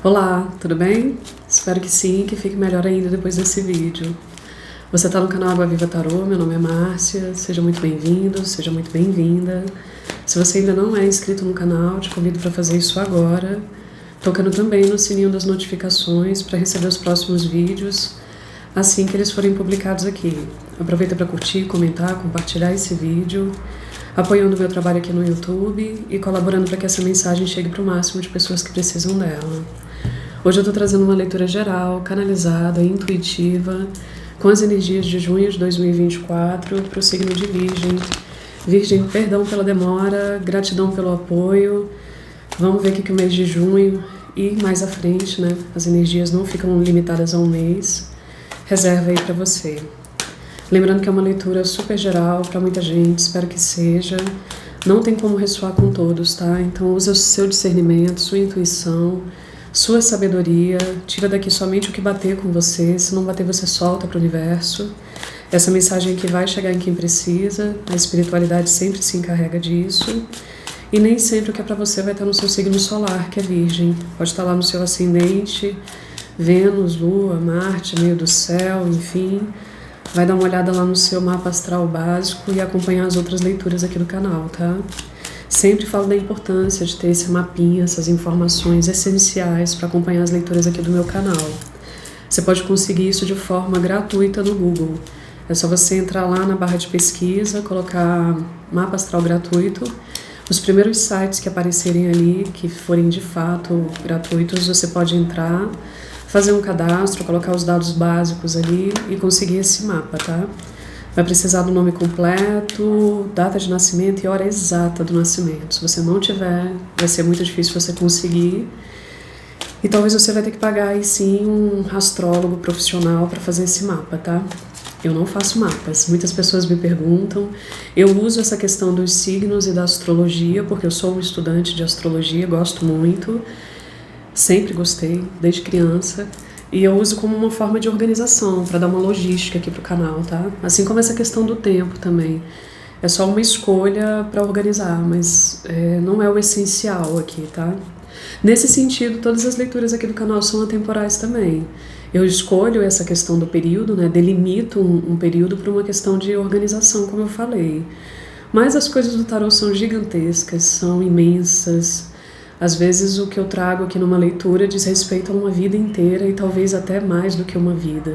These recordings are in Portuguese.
Olá, tudo bem? Espero que sim, que fique melhor ainda depois desse vídeo. Você está no canal Água Viva Tarô, meu nome é Márcia, seja muito bem-vindo, seja muito bem-vinda. Se você ainda não é inscrito no canal, te convido para fazer isso agora, tocando também no sininho das notificações para receber os próximos vídeos assim que eles forem publicados aqui. Aproveita para curtir, comentar, compartilhar esse vídeo, apoiando o meu trabalho aqui no YouTube e colaborando para que essa mensagem chegue para o máximo de pessoas que precisam dela. Hoje eu estou trazendo uma leitura geral, canalizada, intuitiva, com as energias de junho de 2024 para o signo de Virgem. Virgem, perdão pela demora, gratidão pelo apoio. Vamos ver o que o mês de junho e mais à frente, né? As energias não ficam limitadas a um mês. Reserva aí para você. Lembrando que é uma leitura super geral para muita gente, espero que seja. Não tem como ressoar com todos, tá? Então usa o seu discernimento, sua intuição, sua sabedoria, tira daqui somente o que bater com você, se não bater você solta para o universo. Essa mensagem aqui vai chegar em quem precisa, a espiritualidade sempre se encarrega disso. E nem sempre o que é para você vai estar no seu signo solar, que é Virgem. Pode estar lá no seu ascendente, Vênus, Lua, Marte, meio do céu, enfim. Vai dar uma olhada lá no seu mapa astral básico e acompanhar as outras leituras aqui do canal, tá? Sempre falo da importância de ter esse mapinha, essas informações essenciais para acompanhar as leituras aqui do meu canal. Você pode conseguir isso de forma gratuita no Google. É só você entrar lá na barra de pesquisa, colocar mapa astral gratuito. Os primeiros sites que aparecerem ali, que forem de fato gratuitos, você pode entrar, fazer um cadastro, colocar os dados básicos ali e conseguir esse mapa, tá? Vai precisar do nome completo, data de nascimento e hora exata do nascimento. Se você não tiver, vai ser muito difícil você conseguir. E talvez você vai ter que pagar aí sim um astrólogo profissional para fazer esse mapa, tá? Eu não faço mapas. Muitas pessoas me perguntam. Eu uso essa questão dos signos e da astrologia, porque eu sou um estudante de astrologia, gosto muito. Sempre gostei, desde criança. E eu uso como uma forma de organização, para dar uma logística aqui pro canal, tá? Assim como essa questão do tempo também. É só uma escolha para organizar, mas não é o essencial aqui, tá? Nesse sentido, todas as leituras aqui do canal são atemporais também. Eu escolho essa questão do período, né? Delimito um período por uma questão de organização, como eu falei. Mas as coisas do tarô são gigantescas, são imensas. Às vezes o que eu trago aqui numa leitura diz respeito a uma vida inteira e talvez até mais do que uma vida.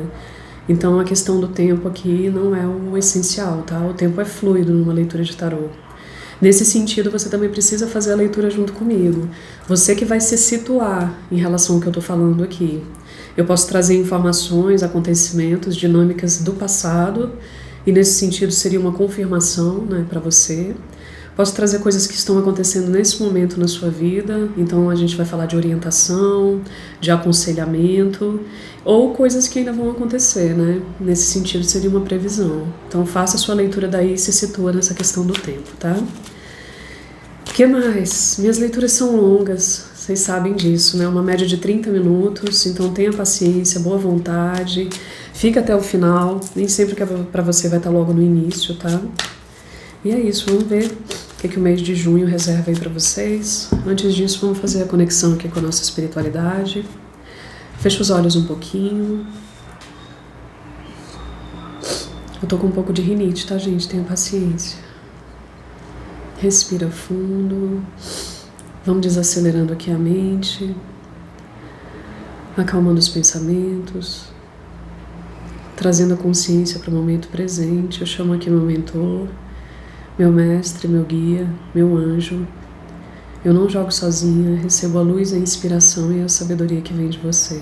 Então a questão do tempo aqui não é o essencial, tá? O tempo é fluido numa leitura de tarô. Nesse sentido, você também precisa fazer a leitura junto comigo. Você que vai se situar em relação ao que eu estou falando aqui. Eu posso trazer informações, acontecimentos, dinâmicas do passado, e nesse sentido seria uma confirmação, né, para você. Posso trazer coisas que estão acontecendo nesse momento na sua vida, então a gente vai falar de orientação, de aconselhamento, ou coisas que ainda vão acontecer, né? Nesse sentido seria uma previsão. Então faça a sua leitura daí e se situa nessa questão do tempo, tá? O que mais? Minhas leituras são longas, vocês sabem disso, né? Uma média de 30 minutos, então tenha paciência, boa vontade, fica até o final, nem sempre que é para você vai estar logo no início, tá? E é isso, vamos ver o que o mês de junho reserva aí para vocês. Antes disso, vamos fazer a conexão aqui com a nossa espiritualidade. Fecha os olhos um pouquinho. Eu tô com um pouco de rinite, tá, gente? Tenha paciência. Respira fundo. Vamos desacelerando aqui a mente. Acalmando os pensamentos. Trazendo a consciência para o momento presente. Eu chamo aqui meu mentor, meu mestre, meu guia, meu anjo. Eu não jogo sozinha, recebo a luz, a inspiração e a sabedoria que vem de você.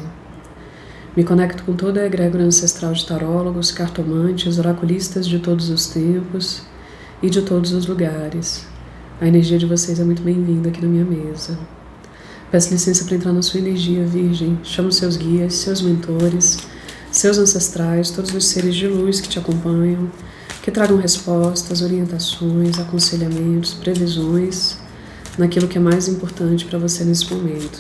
Me conecto com toda a egrégora ancestral de tarólogos, cartomantes, oraculistas de todos os tempos e de todos os lugares. A energia de vocês é muito bem-vinda aqui na minha mesa. Peço licença para entrar na sua energia, Virgem. Chamo seus guias, seus mentores, seus ancestrais, todos os seres de luz que te acompanham, que tragam respostas, orientações, aconselhamentos, previsões naquilo que é mais importante para você nesse momento.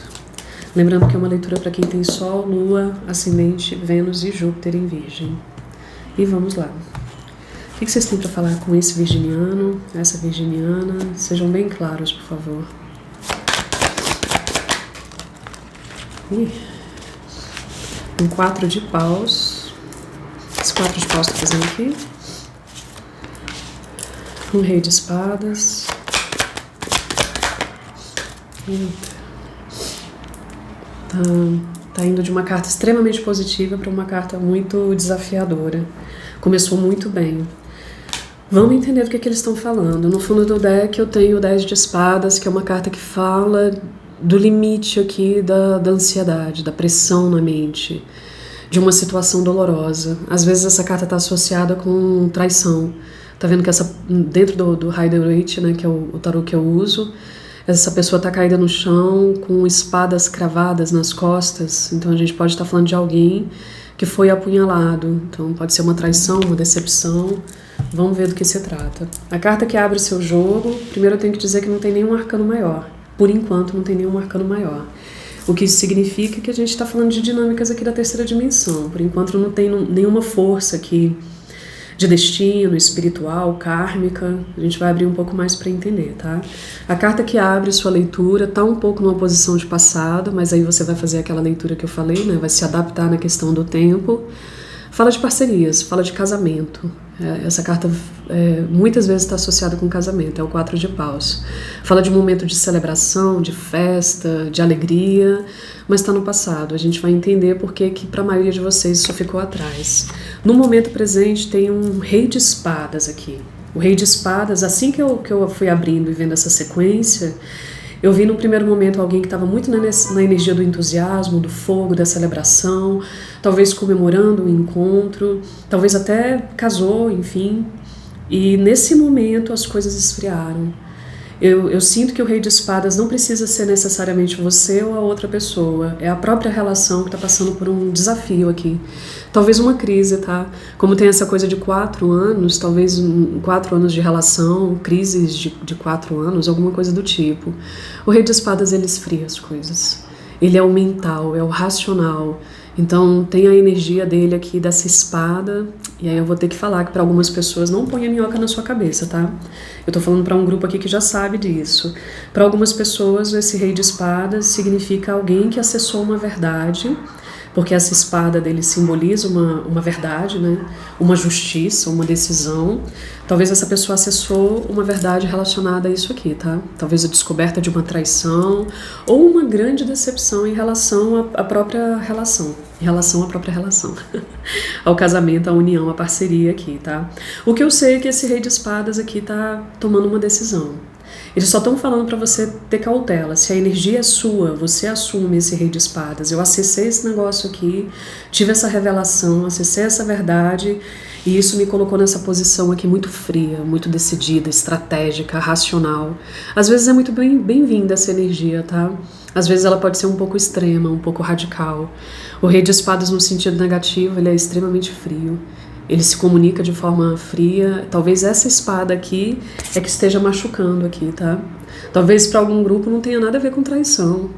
Lembrando que é uma leitura para quem tem Sol, Lua, Ascendente, Vênus e Júpiter em Virgem. E vamos lá. O que vocês têm para falar com esse virginiano, essa virginiana? Sejam bem claros, por favor. Ih, um 4 de paus. Esse 4 de paus tá fazendo aqui. Um rei de espadas. Tá indo de uma carta extremamente positiva para uma carta muito desafiadora. Começou muito bem. Vamos entender do que eles estão falando. No fundo do deck eu tenho o 10 de espadas, que é uma carta que fala do limite aqui da ansiedade, da pressão na mente, de uma situação dolorosa. Às vezes essa carta está associada com traição. Tá vendo que dentro do Rider-Waite, né, que é o tarô que eu uso, essa pessoa está caída no chão com espadas cravadas nas costas. Então a gente pode estar falando de alguém que foi apunhalado. Então pode ser uma traição, uma decepção. Vamos ver do que se trata. A carta que abre seu jogo, primeiro eu tenho que dizer que não tem nenhum arcano maior. Por enquanto não tem nenhum arcano maior. O que isso significa que a gente está falando de dinâmicas aqui da terceira dimensão. Por enquanto não tem nenhuma força aqui de destino, espiritual, kármica. A gente vai abrir um pouco mais para entender, tá? A carta que abre sua leitura tá um pouco numa posição de passado, mas aí você vai fazer aquela leitura que eu falei, né? Vai se adaptar na questão do tempo. Fala de parcerias, fala de casamento. Essa carta muitas vezes está associada com casamento, é o 4 de paus. Fala de um momento de celebração, de festa, de alegria, mas está no passado. A gente vai entender por que para a maioria de vocês isso ficou atrás. No momento presente tem um rei de espadas aqui. O rei de espadas, assim que eu fui abrindo e vendo essa sequência, eu vi no primeiro momento alguém que estava muito na energia do entusiasmo, do fogo, da celebração, talvez comemorando o encontro, talvez até casou, enfim. E nesse momento as coisas esfriaram. Eu sinto que o rei de espadas não precisa ser necessariamente você ou a outra pessoa. É a própria relação que está passando por um desafio aqui. Talvez uma crise, tá? Como tem essa coisa de 4 anos, talvez 4 anos de relação, crises de 4 anos, alguma coisa do tipo. O rei de espadas, ele esfria as coisas. Ele é o mental, é o racional. Então tem a energia dele aqui dessa espada, e aí eu vou ter que falar que para algumas pessoas não põe a minhoca na sua cabeça, tá? Eu tô falando para um grupo aqui que já sabe disso. Para algumas pessoas esse rei de espadas significa alguém que acessou uma verdade, porque essa espada dele simboliza uma verdade, né? Uma justiça, uma decisão. Talvez essa pessoa acessou uma verdade relacionada a isso aqui, tá? Talvez a descoberta de uma traição ou uma grande decepção em relação à própria relação. Em relação à própria relação. Ao casamento, à união, à parceria aqui, tá? O que eu sei é que esse rei de espadas aqui tá tomando uma decisão. Eles só estão falando para você ter cautela. Se a energia é sua, você assume esse rei de espadas. Eu acessei esse negócio aqui, tive essa revelação, acessei essa verdade, e isso me colocou nessa posição aqui muito fria, muito decidida, estratégica, racional. Às vezes é muito bem-vinda essa energia, tá? Às vezes ela pode ser um pouco extrema, um pouco radical. O rei de espadas no sentido negativo, ele é extremamente frio. Ele se comunica de forma fria. Talvez essa espada aqui é que esteja machucando aqui, tá? Talvez para algum grupo não tenha nada a ver com traição.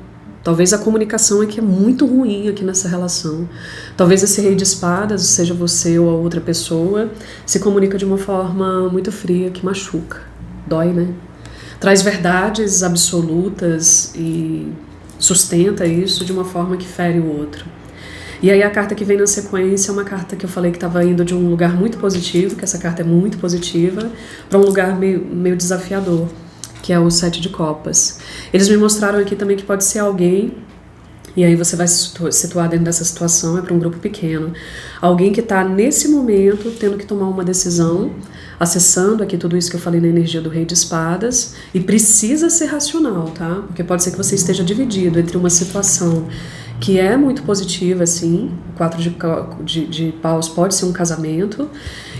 Talvez a comunicação aqui é muito ruim aqui nessa relação. Talvez esse rei de espadas, seja você ou a outra pessoa, se comunica de uma forma muito fria, que machuca. Dói, né? Traz verdades absolutas e sustenta isso de uma forma que fere o outro. E aí a carta que vem na sequência é uma carta que eu falei que estava indo de um lugar muito positivo, que essa carta é muito positiva, para um lugar meio desafiador, que é o 7 de copas. Eles me mostraram aqui também que pode ser alguém, e aí você vai se situar dentro dessa situação, é para um grupo pequeno. Alguém que está nesse momento tendo que tomar uma decisão, acessando aqui tudo isso que eu falei na energia do rei de espadas, e precisa ser racional, tá? Porque pode ser que você esteja dividido entre uma situação que é muito positiva, assim, o 4 de paus pode ser um casamento,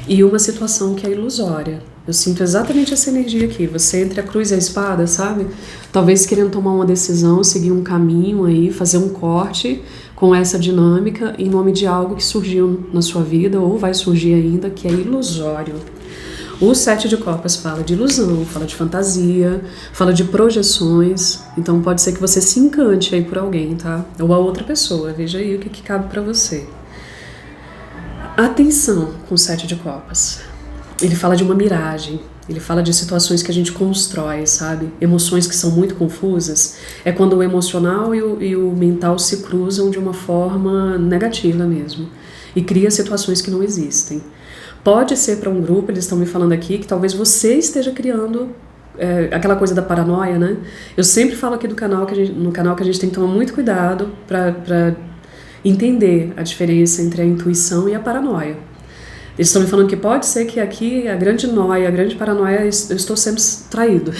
e uma situação que é ilusória. Eu sinto exatamente essa energia aqui, você entre a cruz e a espada, sabe? Talvez querendo tomar uma decisão, seguir um caminho aí, fazer um corte com essa dinâmica em nome de algo que surgiu na sua vida ou vai surgir ainda, que é ilusório. O 7 de copas fala de ilusão, fala de fantasia, fala de projeções, então pode ser que você se encante aí por alguém, tá? Ou a outra pessoa, veja aí o que cabe pra você. Atenção com o 7 de copas. Ele fala de uma miragem. Ele fala de situações que a gente constrói, sabe? Emoções que são muito confusas. É quando o emocional e o mental se cruzam de uma forma negativa mesmo. E cria situações que não existem. Pode ser para um grupo, eles estão me falando aqui, que talvez você esteja criando aquela coisa da paranoia, né? Eu sempre falo aqui no canal que a gente tem que tomar muito cuidado para entender a diferença entre a intuição e a paranoia. Eles estão me falando que pode ser que aqui a grande noia, a grande paranoia, eu estou sendo traído.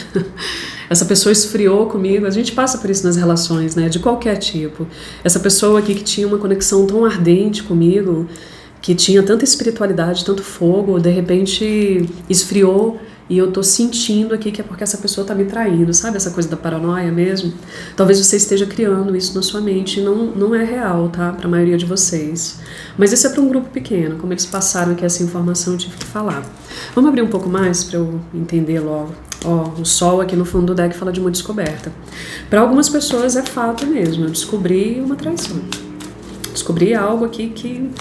Essa pessoa esfriou comigo, a gente passa por isso nas relações, né, de qualquer tipo. Essa pessoa aqui que tinha uma conexão tão ardente comigo, que tinha tanta espiritualidade, tanto fogo, de repente esfriou e eu tô sentindo aqui que é porque essa pessoa tá me traindo, sabe essa coisa da paranoia mesmo? Talvez você esteja criando isso na sua mente, não é real, tá? Pra maioria de vocês. Mas isso é para um grupo pequeno, como eles passaram aqui essa informação eu tive que falar. Vamos abrir um pouco mais para eu entender logo. Ó, o sol aqui no fundo do deck fala de uma descoberta. Para algumas pessoas é fato mesmo, eu descobri uma traição. Descobri algo aqui que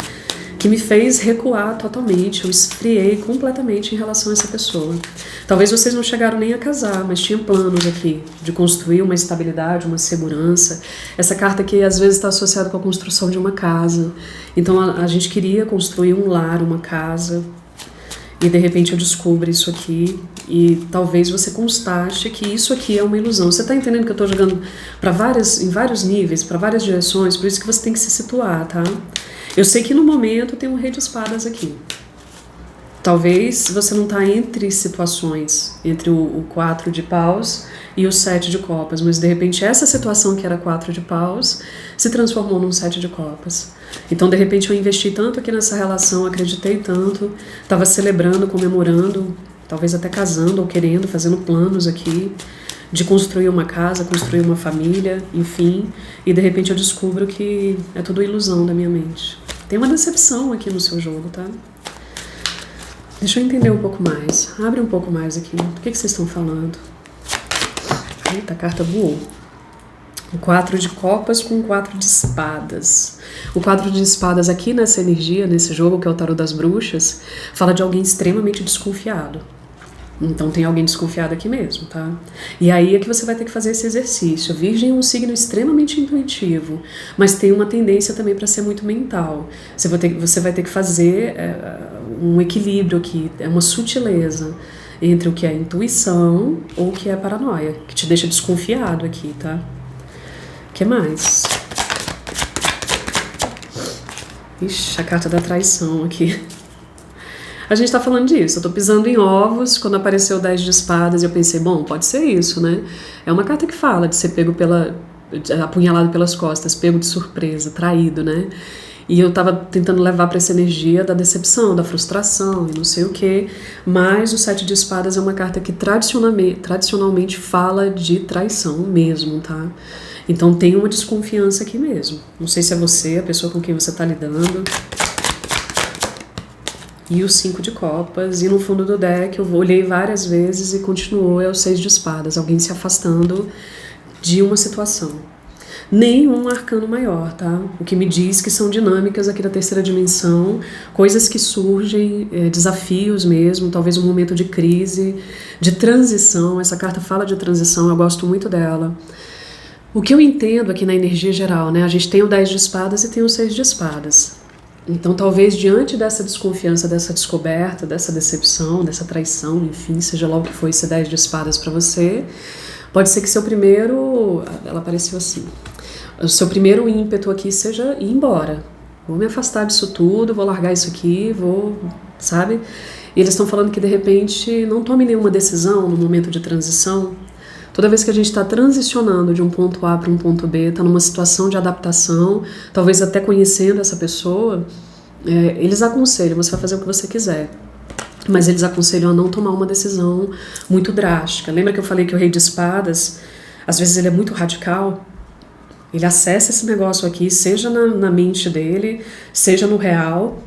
me fez recuar totalmente, eu esfriei completamente em relação a essa pessoa. Talvez vocês não chegaram nem a casar, mas tinham planos aqui de construir uma estabilidade, uma segurança. Essa carta aqui às vezes está associada com a construção de uma casa. Então a gente queria construir um lar, uma casa, e de repente eu descubro isso aqui e talvez você constate que isso aqui é uma ilusão. Você está entendendo que eu estou jogando em vários níveis, para várias direções, por isso que você tem que se situar, tá? Eu sei que no momento tem um rei de espadas aqui. Talvez você não está entre situações, entre o 4 de paus e o 7 de copas, mas de repente essa situação que era 4 de paus se transformou num 7 de copas. Então de repente eu investi tanto aqui nessa relação, acreditei tanto, estava celebrando, comemorando, talvez até casando ou querendo, fazendo planos aqui, de construir uma casa, construir uma família, enfim, e de repente eu descubro que é tudo ilusão da minha mente. Tem uma decepção aqui no seu jogo, tá? Deixa eu entender um pouco mais. Abre um pouco mais aqui. O que vocês estão falando? Eita, a carta voou. O 4 de copas com o 4 de espadas. O 4 de espadas aqui nessa energia, nesse jogo que é o tarô das bruxas, fala de alguém extremamente desconfiado. Então tem alguém desconfiado aqui mesmo, tá? E aí é que você vai ter que fazer esse exercício. A Virgem é um signo extremamente intuitivo, mas tem uma tendência também para ser muito mental. Você vai ter que fazer um equilíbrio aqui, é uma sutileza entre o que é intuição ou o que é paranoia, que te deixa desconfiado aqui, tá? O que mais? Ixi, a carta da traição aqui. A gente tá falando disso, eu tô pisando em ovos, quando apareceu o 10 de espadas eu pensei, bom, pode ser isso, né? É uma carta que fala de ser pego apunhalado pelas costas, pego de surpresa, traído, né? E eu tava tentando levar para essa energia da decepção, da frustração e não sei o quê, mas o 7 de espadas é uma carta que tradicionalmente fala de traição mesmo, tá? Então tem uma desconfiança aqui mesmo. Não sei se é você, a pessoa com quem você tá lidando. E o 5 de copas, e no fundo do deck eu olhei várias vezes e continuou, é o 6 de espadas, alguém se afastando de uma situação. Nenhum arcano maior, tá? O que me diz que são dinâmicas aqui da terceira dimensão, coisas que surgem, desafios mesmo, talvez um momento de crise, de transição. Essa carta fala de transição, eu gosto muito dela. O que eu entendo aqui na energia geral, né? A gente tem o 10 de espadas e tem o 6 de espadas. Então, talvez diante dessa desconfiança, dessa descoberta, dessa decepção, dessa traição, enfim, seja lá o que foi esse 10 de espadas para você, pode ser que seu primeiro, ela apareceu assim, o seu primeiro ímpeto aqui seja ir embora. Vou me afastar disso tudo, vou largar isso aqui, sabe? E eles estão falando que de repente não tome nenhuma decisão no momento de transição. Toda vez que a gente está transicionando de um ponto A para um ponto B, está numa situação de adaptação, talvez até conhecendo essa pessoa, eles aconselham, você vai fazer o que você quiser, mas eles aconselham a não tomar uma decisão muito drástica. Lembra que eu falei que o rei de espadas, às vezes ele é muito radical? Ele acessa esse negócio aqui, seja na mente dele, seja no real.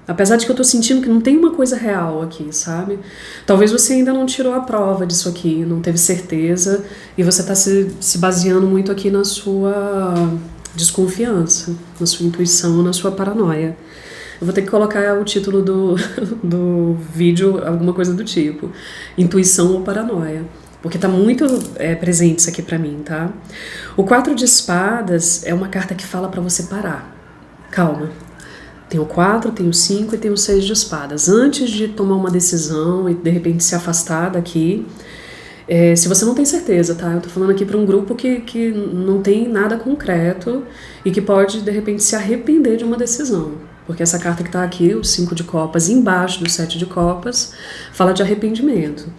Apesar de que eu tô sentindo que não tem uma coisa real aqui, sabe? Talvez você ainda não tirou a prova disso aqui, não teve certeza, e você tá se baseando muito aqui na sua desconfiança, na sua intuição, na sua paranoia. Eu vou ter que colocar o título do vídeo, alguma coisa do tipo. Intuição ou paranoia. Porque tá muito presente isso aqui pra mim, tá? O 4 de espadas é uma carta que fala pra você parar. Calma. Tem o 4, tem o 5 e tem o 6 de espadas. Antes de tomar uma decisão e de repente se afastar daqui, se você não tem certeza, tá? Eu tô falando aqui para um grupo que não tem nada concreto e que pode de repente se arrepender de uma decisão. Porque essa carta que tá aqui, o 5 de copas, embaixo do 7 de copas, fala de arrependimento.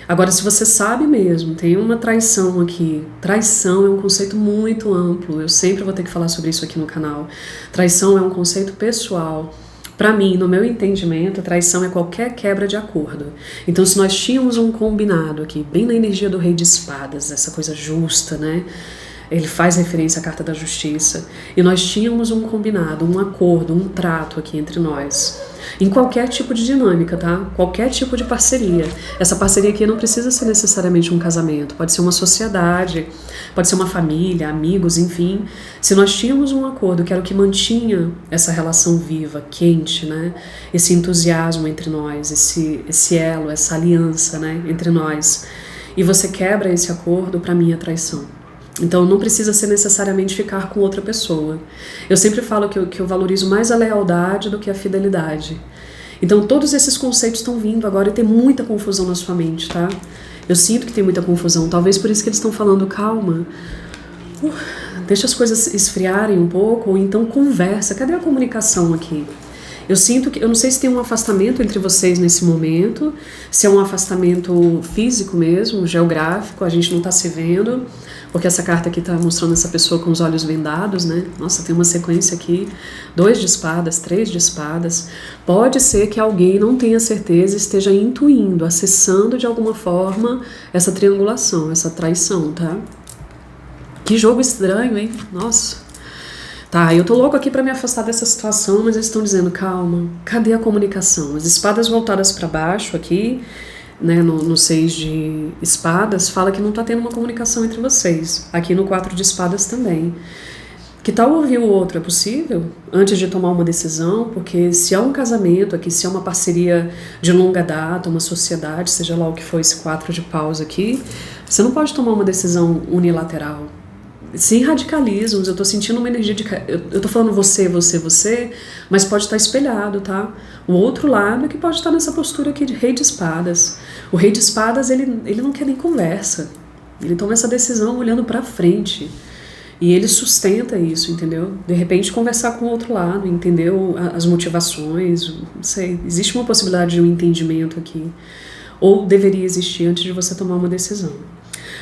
Agora, se você sabe mesmo, tem uma traição aqui. Traição é um conceito muito amplo. Eu sempre vou ter que falar sobre isso aqui no canal. Traição é um conceito pessoal. Para mim, no meu entendimento, traição é qualquer quebra de acordo. Então, se nós tínhamos um combinado aqui, bem na energia do Rei de Espadas, essa coisa justa, né? Ele faz referência à Carta da Justiça. E nós tínhamos um combinado, um acordo, um trato aqui entre nós. Em qualquer tipo de dinâmica, tá? Qualquer tipo de parceria. Essa parceria aqui não precisa ser necessariamente um casamento. Pode ser uma sociedade, pode ser uma família, amigos, enfim. Se nós tínhamos um acordo que era o que mantinha essa relação viva, quente, né? Esse entusiasmo entre nós, esse elo, essa aliança, né? Entre nós. E você quebra esse acordo, para mim é traição. Então não precisa ser necessariamente ficar com outra pessoa. Eu sempre falo que eu valorizo mais a lealdade do que a fidelidade. Então todos esses conceitos estão vindo agora e tem muita confusão na sua mente, tá? Eu sinto que tem muita confusão, talvez por isso que eles estão falando calma. Deixa as coisas esfriarem um pouco, ou então conversa. Cadê a comunicação aqui? Eu sinto que, eu não sei se tem um afastamento entre vocês nesse momento, se é um afastamento físico mesmo, geográfico, a gente não está se vendo, porque essa carta aqui está mostrando essa pessoa com os olhos vendados, né? Nossa, tem uma sequência aqui, 2 de espadas, 3 de espadas. Pode ser que alguém não tenha certeza, esteja intuindo, acessando de alguma forma essa triangulação, essa traição, tá? Que jogo estranho, hein? Nossa. Tá, eu tô louco aqui pra me afastar dessa situação, mas eles estão dizendo, calma, cadê a comunicação? As espadas voltadas pra baixo aqui, né, no 6 de espadas, fala que não tá tendo uma comunicação entre vocês. Aqui no 4 de espadas também. Que tal ouvir o outro? É possível? Antes de tomar uma decisão, porque se há um casamento aqui, se há uma parceria de longa data, uma sociedade, seja lá o que for esse 4 de paus aqui, você não pode tomar uma decisão unilateral. Sem radicalismos, eu tô sentindo uma energia de... Eu tô falando você, mas pode estar espelhado, tá? O outro lado é que pode estar nessa postura aqui de Rei de Espadas. O Rei de Espadas, ele não quer nem conversa. Ele toma essa decisão olhando pra frente. E ele sustenta isso, entendeu? De repente conversar com o outro lado, entendeu? As motivações, não sei. Existe uma possibilidade de um entendimento aqui. Ou deveria existir antes de você tomar uma decisão.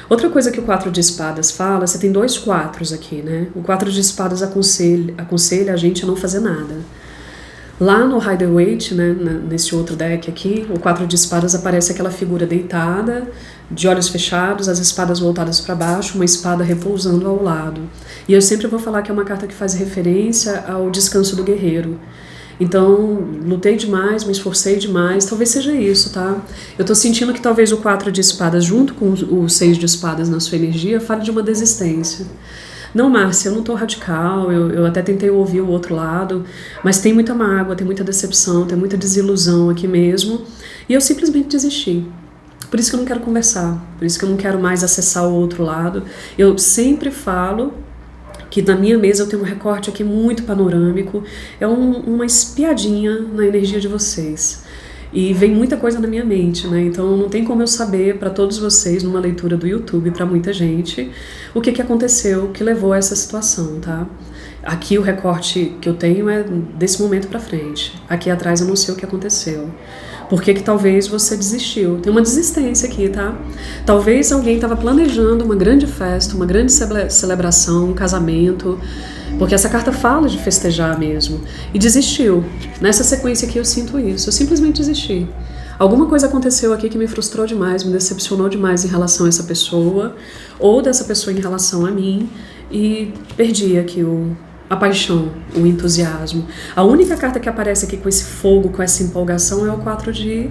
Outra coisa que o 4 de espadas fala, você tem 2 quatros aqui, né? O 4 de espadas aconselha a gente a não fazer nada. Lá no Rider-Waite, né, nesse outro deck aqui, o 4 de espadas aparece aquela figura deitada, de olhos fechados, as espadas voltadas para baixo, uma espada repousando ao lado. E eu sempre vou falar que é uma carta que faz referência ao descanso do guerreiro. Então, lutei demais, me esforcei demais, talvez seja isso, tá? Eu tô sentindo que talvez o 4 de espadas junto com o 6 de espadas na sua energia fale de uma desistência. Não, Márcia, eu não tô radical, eu até tentei ouvir o outro lado, mas tem muita mágoa, tem muita decepção, tem muita desilusão aqui mesmo, e eu simplesmente desisti. Por isso que eu não quero conversar, por isso que eu não quero mais acessar o outro lado. Eu sempre falo que na minha mesa eu tenho um recorte aqui muito panorâmico, é uma espiadinha na energia de vocês. E vem muita coisa na minha mente, né? Então não tem como eu saber para todos vocês, numa leitura do YouTube, para muita gente, o que aconteceu, que levou a essa situação, tá? Aqui o recorte que eu tenho é desse momento para frente. Aqui atrás eu não sei o que aconteceu. Por que talvez você desistiu? Tem uma desistência aqui, tá? Talvez alguém estava planejando uma grande festa, uma grande celebração, um casamento, porque essa carta fala de festejar mesmo, e desistiu. Nessa sequência aqui eu sinto isso, eu simplesmente desisti. Alguma coisa aconteceu aqui que me frustrou demais, me decepcionou demais em relação a essa pessoa, ou dessa pessoa em relação a mim, e perdi aqui a paixão, o entusiasmo. A única carta que aparece aqui com esse fogo, com essa empolgação é o 4 de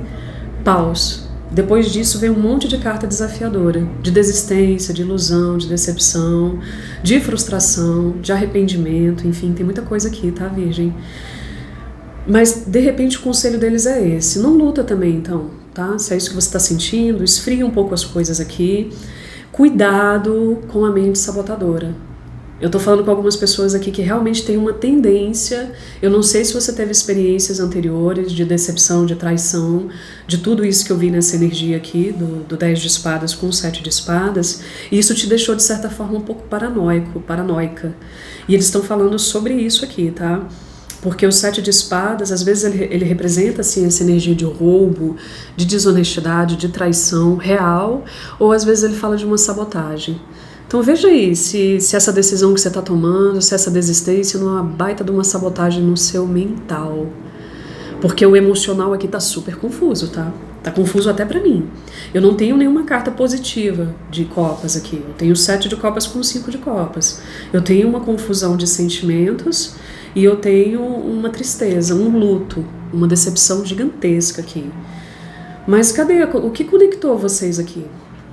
paus. Depois disso vem um monte de carta desafiadora, de desistência, de ilusão, de decepção, de frustração, de arrependimento, enfim, tem muita coisa aqui, tá, Virgem? Mas, de repente, o conselho deles é esse. Não luta também, então, tá? Se é isso que você está sentindo, esfria um pouco as coisas aqui. Cuidado com a mente sabotadora. Eu tô falando com algumas pessoas aqui que realmente têm uma tendência. Eu não sei se você teve experiências anteriores de decepção, de traição, de tudo isso que eu vi nessa energia aqui, do 10 de espadas com o 7 de espadas. E isso te deixou, de certa forma, um pouco paranoica. E eles estão falando sobre isso aqui, tá? Porque o 7 de espadas, às vezes ele representa assim, essa energia de roubo, de desonestidade, de traição real, ou às vezes ele fala de uma sabotagem. Então veja aí se essa decisão que você está tomando, se essa desistência não é uma baita de uma sabotagem no seu mental. Porque o emocional aqui está super confuso, tá? Tá confuso até para mim. Eu não tenho nenhuma carta positiva de copas aqui. Eu tenho 7 de copas com 5 de copas. Eu tenho uma confusão de sentimentos e eu tenho uma tristeza, um luto, uma decepção gigantesca aqui. Mas cadê? O que conectou vocês aqui?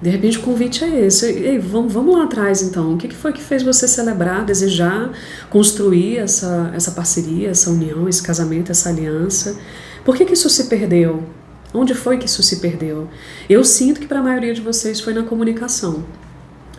De repente o convite é esse. Ei, vamos lá atrás então. O que foi que fez você celebrar, desejar, construir essa parceria, essa união, esse casamento, essa aliança? Por que isso se perdeu? Onde foi que isso se perdeu? Eu sinto que para a maioria de vocês foi na comunicação.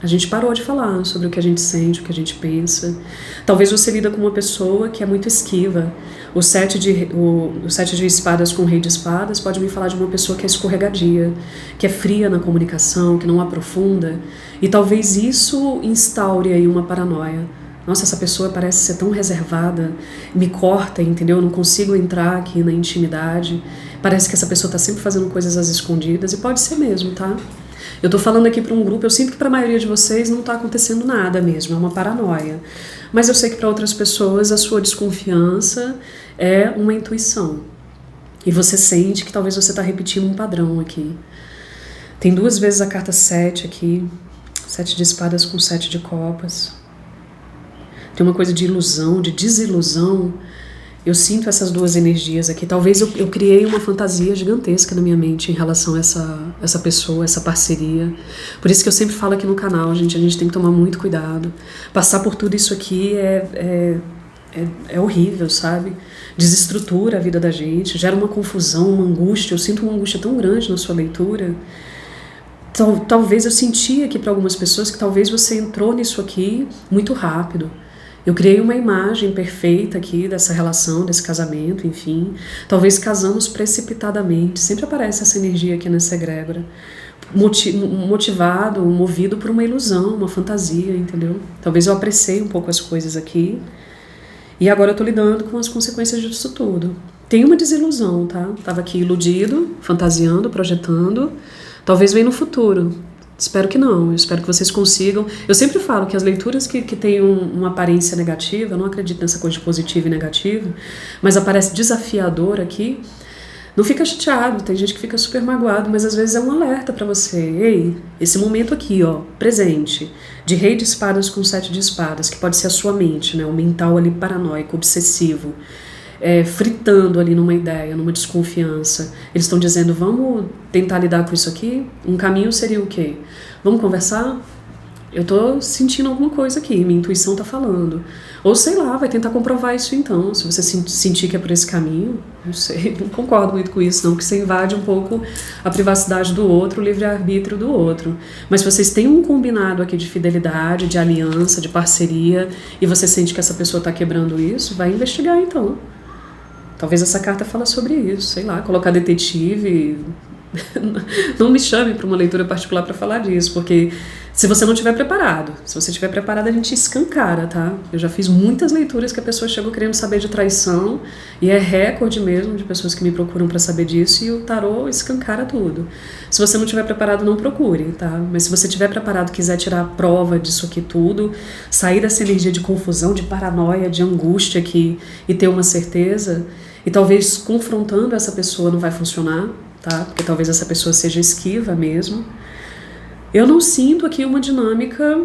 A gente parou de falar sobre o que a gente sente, o que a gente pensa. Talvez você lida com uma pessoa que é muito esquiva. O 7 de espadas com o rei de espadas pode me falar de uma pessoa que é escorregadia, que é fria na comunicação, que não aprofunda. E talvez isso instaure aí uma paranoia. Nossa, essa pessoa parece ser tão reservada, me corta, entendeu? Eu não consigo entrar aqui na intimidade. Parece que essa pessoa está sempre fazendo coisas às escondidas, e pode ser mesmo, tá? Eu tô falando aqui para um grupo, eu sinto que para a maioria de vocês não tá acontecendo nada mesmo, é uma paranoia. Mas eu sei que para outras pessoas a sua desconfiança é uma intuição. E você sente que talvez você tá repetindo um padrão aqui. Tem 2 vezes a carta 7 aqui, 7 de espadas com 7 de copas. Tem uma coisa de ilusão, de desilusão. Eu sinto essas 2 energias aqui. Talvez eu criei uma fantasia gigantesca na minha mente em relação a essa pessoa, essa parceria. Por isso que eu sempre falo aqui no canal, gente, a gente tem que tomar muito cuidado. Passar por tudo isso aqui é horrível, sabe? Desestrutura a vida da gente, gera uma confusão, uma angústia. Eu sinto uma angústia tão grande na sua leitura. Talvez eu senti aqui para algumas pessoas que talvez você entrou nisso aqui muito rápido. Eu criei uma imagem perfeita aqui dessa relação, desse casamento, enfim. Talvez casamos precipitadamente. Sempre aparece essa energia aqui nessa egrégora. Motivado, movido por uma ilusão, uma fantasia, entendeu? Talvez eu apreciei um pouco as coisas aqui. E agora eu tô lidando com as consequências disso tudo. Tem uma desilusão, tá? Tava aqui iludido, fantasiando, projetando. Talvez venha no futuro. Espero que não, eu espero que vocês consigam. Eu sempre falo que as leituras que têm uma aparência negativa, eu não acredito nessa coisa de positivo e negativo, mas aparece desafiador aqui, não fica chateado, tem gente que fica super magoado, mas às vezes é um alerta pra você. Ei, esse momento aqui, ó, presente, de rei de espadas com 7 de espadas, que pode ser a sua mente, né, o mental ali paranoico, obsessivo, fritando ali numa ideia, numa desconfiança. Eles estão dizendo, vamos tentar lidar com isso aqui? Um caminho seria o quê? Vamos conversar? Eu tô sentindo alguma coisa aqui, minha intuição tá falando. Ou sei lá, vai tentar comprovar isso então. Se você sentir que é por esse caminho, não sei, não concordo muito com isso não, que você invade um pouco a privacidade do outro, o livre-arbítrio do outro. Mas se vocês têm um combinado aqui de fidelidade, de aliança, de parceria, e você sente que essa pessoa tá quebrando isso, vai investigar então. Talvez essa carta fala sobre isso, sei lá, colocar detetive. Não me chame para uma leitura particular para falar disso, porque se você não estiver preparado, se você estiver preparado, a gente escancara, tá? Eu já fiz muitas leituras que a pessoa chegou querendo saber de traição, e é recorde mesmo de pessoas que me procuram para saber disso, e o tarô escancara tudo. Se você não estiver preparado, não procure, tá? Mas se você estiver preparado, quiser tirar a prova disso aqui tudo, sair dessa energia de confusão, de paranoia, de angústia aqui, e ter uma certeza, e talvez confrontando essa pessoa não vai funcionar, tá? Porque talvez essa pessoa seja esquiva mesmo. Eu não sinto aqui uma dinâmica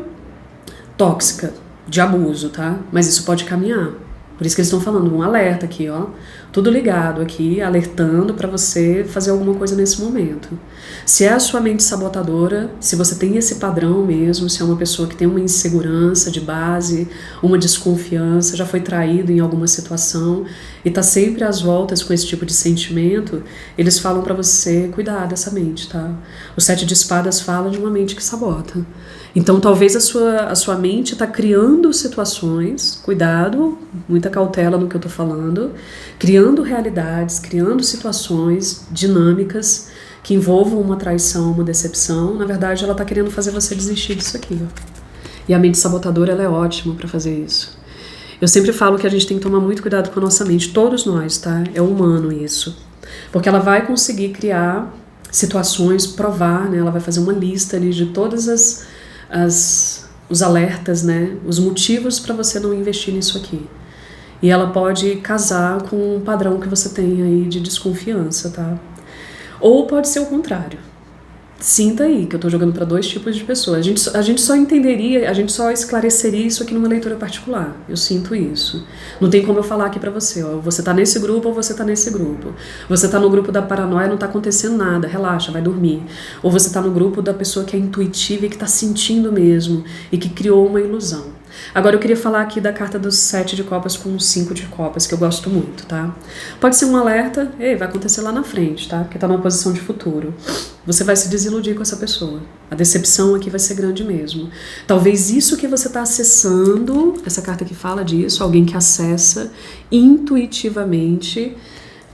tóxica, de abuso, tá? Mas isso pode caminhar. Por isso que eles estão falando, um alerta aqui, ó. tudo ligado aqui, alertando para você fazer alguma coisa nesse momento. Se é a sua mente sabotadora, se você tem esse padrão mesmo, se é uma pessoa que tem uma insegurança de base, uma desconfiança, já foi traído em alguma situação e está sempre às voltas com esse tipo de sentimento, eles falam para você cuidar dessa mente, tá? O 7 de espadas fala de uma mente que sabota. Então talvez a sua mente está criando situações, cuidado, muita cautela no que eu estou falando, criando realidades, criando situações dinâmicas que envolvam uma traição, uma decepção. Na verdade, ela está querendo fazer você desistir disso aqui, ó. E a mente sabotadora, ela é ótima para fazer isso. Eu sempre falo que a gente tem que tomar muito cuidado com a nossa mente, todos nós, tá? É humano isso. Porque ela vai conseguir criar situações, provar, né? Ela vai fazer uma lista ali de todas os alertas, né? Os motivos para você não investir nisso aqui. E ela pode casar com um padrão que você tem aí de desconfiança, tá? Ou pode ser o contrário. Sinta aí que eu tô jogando para dois tipos de pessoas. A gente só entenderia, a gente só esclareceria isso aqui numa leitura particular. Eu sinto isso. Não tem como eu falar aqui para você, ó, você tá nesse grupo ou você tá nesse grupo. Você tá no grupo da paranoia, não tá acontecendo nada, relaxa, vai dormir. Ou você tá no grupo da pessoa que é intuitiva e que tá sentindo mesmo e que criou uma ilusão. Agora eu queria falar aqui da carta dos 7 de copas com o 5 de copas, que eu gosto muito, tá? Pode ser um alerta, vai acontecer lá na frente, tá? Porque tá numa posição de futuro. Você vai se desiludir com essa pessoa. A decepção aqui vai ser grande mesmo. Talvez isso que você tá acessando, essa carta que fala disso, alguém que acessa intuitivamente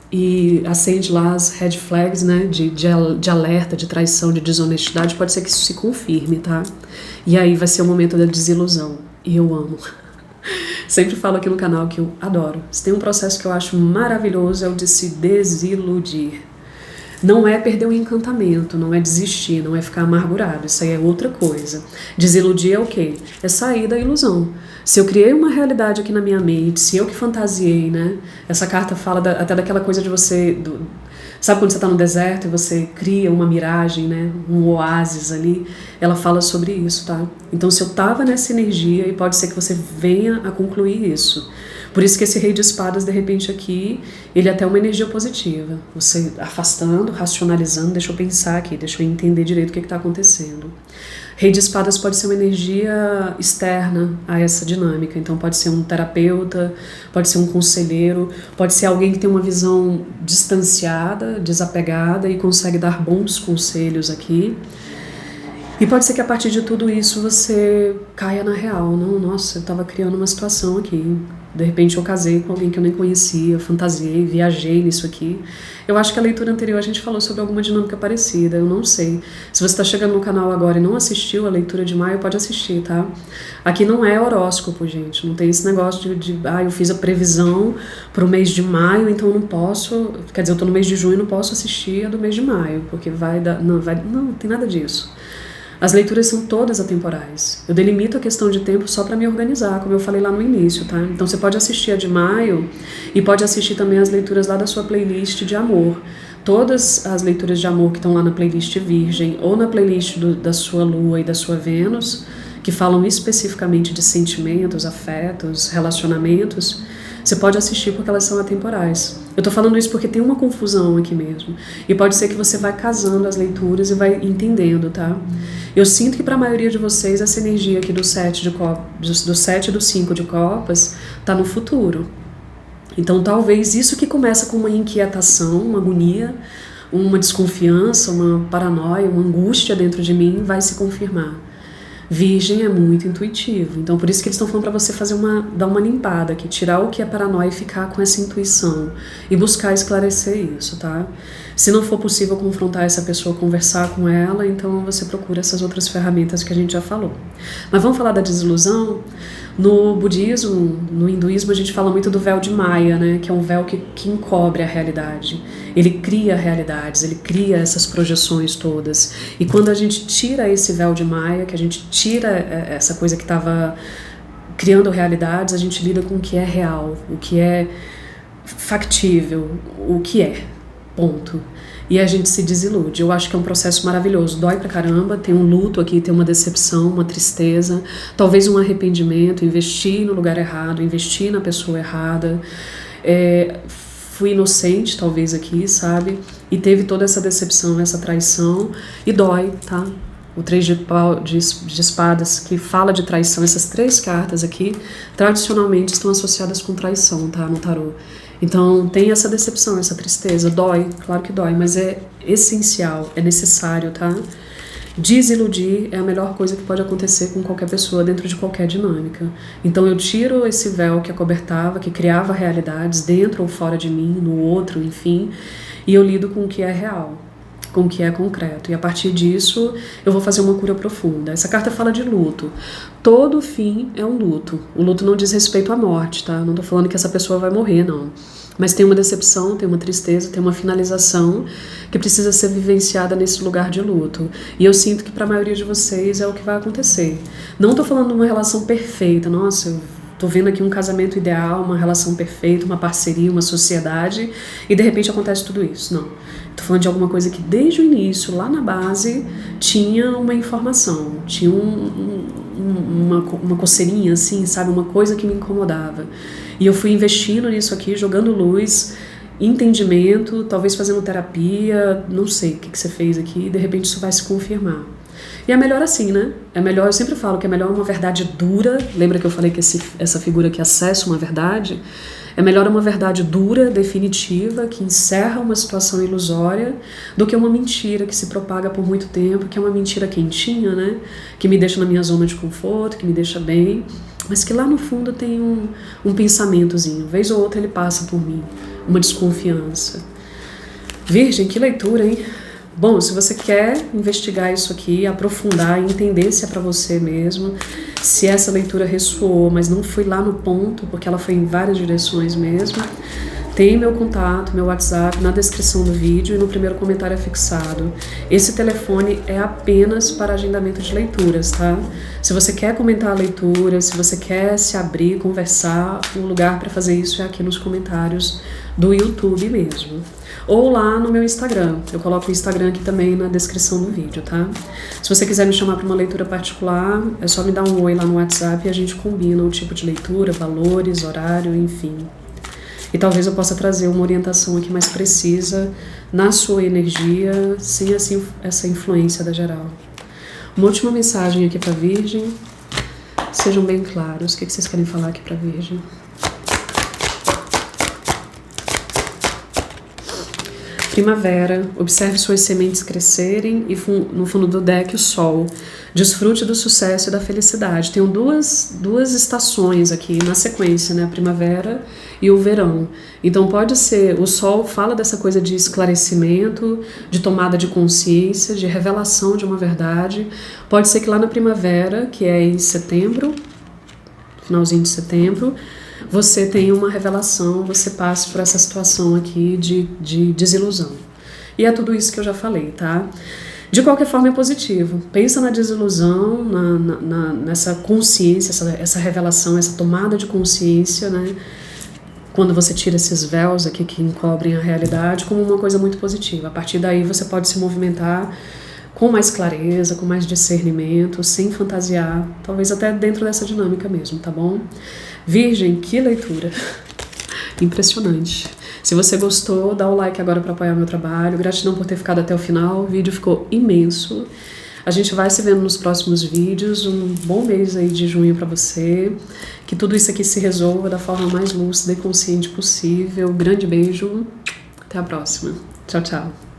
e acende lá as red flags, né, de alerta, de traição, de desonestidade, pode ser que isso se confirme, tá? E aí vai ser o momento da desilusão. E eu amo. Sempre falo aqui no canal que eu adoro. Se tem um processo que eu acho maravilhoso é o de se desiludir. Não é perder o encantamento, não é desistir, não é ficar amargurado. Isso aí é outra coisa. Desiludir é o quê? É sair da ilusão. Se eu criei uma realidade aqui na minha mente, se eu que fantasiei, né? Essa carta fala até daquela coisa de você... Sabe quando você está no deserto e você cria uma miragem, né? Um oásis ali? Ela fala sobre isso, tá? Então se eu estava nessa energia, e pode ser que você venha a concluir isso. Por isso que esse rei de espadas, de repente aqui, ele é até uma energia positiva. Você afastando, racionalizando, deixa eu pensar aqui, deixa eu entender direito o que está acontecendo. Rei de espadas pode ser uma energia externa a essa dinâmica. Então pode ser um terapeuta, pode ser um conselheiro, pode ser alguém que tem uma visão distanciada, desapegada e consegue dar bons conselhos aqui. E pode ser que a partir de tudo isso você caia na real. Não, nossa, eu estava criando uma situação aqui. De repente eu casei com alguém que eu nem conhecia, fantasiei, viajei nisso aqui. Eu acho que a leitura anterior a gente falou sobre alguma dinâmica parecida, eu não sei. Se você está chegando no canal agora e não assistiu a leitura de maio, pode assistir, tá? Aqui não é horóscopo, gente. Não tem esse negócio eu fiz a previsão para o mês de maio, então eu não posso... Quer dizer, eu estou no mês de junho e não posso assistir a do mês de maio, porque vai dar... Não tem nada disso. As leituras são todas atemporais. Eu delimito a questão de tempo só para me organizar, como eu falei lá no início, tá? Então você pode assistir a de maio e pode assistir também as leituras lá da sua playlist de amor. Todas as leituras de amor que estão lá na playlist Virgem ou na playlist da sua Lua e da sua Vênus, que falam especificamente de sentimentos, afetos, relacionamentos, você pode assistir porque elas são atemporais. Eu tô falando isso porque tem uma confusão aqui mesmo. E pode ser que você vai casando as leituras e vai entendendo, tá? Eu sinto que para a maioria de vocês essa energia aqui do 7 e do 5 de copas tá no futuro. Então talvez isso que começa com uma inquietação, uma agonia, uma desconfiança, uma paranoia, uma angústia dentro de mim vai se confirmar. Virgem é muito intuitivo, então por isso que eles estão falando para você dar uma limpada aqui, tirar o que é paranoia e ficar com essa intuição e buscar esclarecer isso, tá? Se não for possível confrontar essa pessoa, conversar com ela, então você procura essas outras ferramentas que a gente já falou. Mas vamos falar da desilusão? No budismo, no hinduísmo, a gente fala muito do véu de Maya, né? Que é um véu que encobre a realidade. Ele cria realidades, ele cria essas projeções todas. E quando a gente tira esse véu de Maya, que a gente tira essa coisa que estava criando realidades, a gente lida com o que é real, o que é factível, o que é. Ponto. E a gente se desilude. Eu acho que é um processo maravilhoso. Dói pra caramba, tem um luto aqui, tem uma decepção, uma tristeza, talvez um arrependimento, investir no lugar errado, investir na pessoa errada, fui inocente, talvez, aqui, sabe? E teve toda essa decepção, essa traição, e dói, tá? O 3 de espadas, que fala de traição, essas 3 cartas aqui, tradicionalmente estão associadas com traição, tá? No tarô. Então, tem essa decepção, essa tristeza, dói, claro que dói, mas é essencial, é necessário, tá? Desiludir é a melhor coisa que pode acontecer com qualquer pessoa dentro de qualquer dinâmica. Então eu tiro esse véu que acobertava, que criava realidades dentro ou fora de mim, no outro, enfim, e eu lido com o que é real, com o que é concreto. E a partir disso eu vou fazer uma cura profunda. Essa carta fala de luto. Todo fim é um luto. O luto não diz respeito à morte, tá? Não tô falando que essa pessoa vai morrer, não. Mas tem uma decepção, tem uma tristeza, tem uma finalização que precisa ser vivenciada nesse lugar de luto. E eu sinto que para a maioria de vocês é o que vai acontecer. Não estou falando de uma relação perfeita, nossa, eu estou vendo aqui um casamento ideal, uma relação perfeita, uma parceria, uma sociedade, e de repente acontece tudo isso. Não. Estou falando de alguma coisa que desde o início, lá na base, tinha uma informação, tinha uma coceirinha assim, sabe? Uma coisa que me incomodava. E eu fui investindo nisso aqui, jogando luz, entendimento, talvez fazendo terapia, não sei o que você fez aqui, e de repente isso vai se confirmar. E é melhor assim, né? É melhor, eu sempre falo que é melhor uma verdade dura, lembra que eu falei que essa figura que acessa uma verdade? É melhor uma verdade dura, definitiva, que encerra uma situação ilusória, do que uma mentira que se propaga por muito tempo, que é uma mentira quentinha, né? Que me deixa na minha zona de conforto, que me deixa bem, mas que lá no fundo tem um pensamentozinho. Vez ou outra ele passa por mim, uma desconfiança. Virgem, que leitura, hein? Bom, se você quer investigar isso aqui, aprofundar, entender se é para você mesmo, se essa leitura ressoou, mas não fui lá no ponto, porque ela foi em várias direções mesmo, tem meu contato, meu WhatsApp na descrição do vídeo e no primeiro comentário é fixado. Esse telefone é apenas para agendamento de leituras, tá? Se você quer comentar a leitura, se você quer se abrir, conversar, o lugar para fazer isso é aqui nos comentários do YouTube mesmo. Ou lá no meu Instagram. Eu coloco o Instagram aqui também na descrição do vídeo, tá? Se você quiser me chamar para uma leitura particular, é só me dar um oi lá no WhatsApp e a gente combina o tipo de leitura, valores, horário, enfim. E talvez eu possa trazer uma orientação aqui mais precisa na sua energia, sem assim, essa influência da geral. Uma última mensagem aqui para a Virgem. Sejam bem claros. O que vocês querem falar aqui para a Virgem? Primavera, observe suas sementes crescerem e no fundo do deck o sol. Desfrute do sucesso e da felicidade. Tenho duas estações aqui na sequência, né? A primavera e o verão. Então pode ser, o sol fala dessa coisa de esclarecimento, de tomada de consciência, de revelação de uma verdade. Pode ser que lá na primavera, que é em setembro, finalzinho de setembro, você tenha uma revelação, você passe por essa situação aqui de desilusão. E é tudo isso que eu já falei, tá? De qualquer forma é positivo. Pensa na desilusão, nessa consciência, essa revelação, essa tomada de consciência, né? Quando você tira esses véus aqui que encobrem a realidade, como uma coisa muito positiva. A partir daí você pode se movimentar com mais clareza, com mais discernimento, sem fantasiar, talvez até dentro dessa dinâmica mesmo, tá bom? Virgem, que leitura! Impressionante. Se você gostou, dá o like agora para apoiar meu trabalho. Gratidão por ter ficado até o final, o vídeo ficou imenso. A gente vai se vendo nos próximos vídeos. Um bom mês aí de junho para você. Que tudo isso aqui se resolva da forma mais lúcida e consciente possível. Grande beijo. Até a próxima. Tchau, tchau.